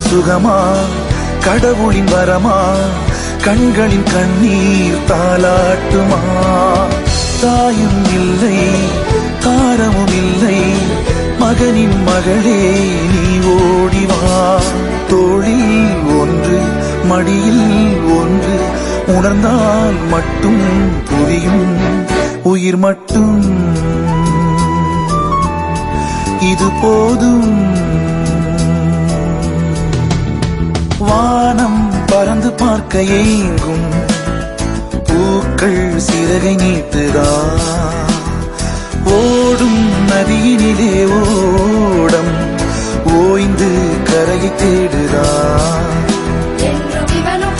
சுகமா கடவுளின் வரமா கண்களின் கண்ணீர் தாலாட்டுமா தாயும் இல்லை தாரமும் இல்லை மகனின் மகளே நீ ஓடிவா தோளில் ஒன்று மடியில் ஒன்று உணர்ந்தால் மட்டும் புரியும் உயிர் மட்டும் இது போதும் வானம் பறந்து பார்க்க ஏங்கும் பூக்கள் சிறகை நீட்டுதா ஓடும் நதியினிலே ஓடம் ஓய்ந்து கரையை தேடுதா என்றும் இவனும்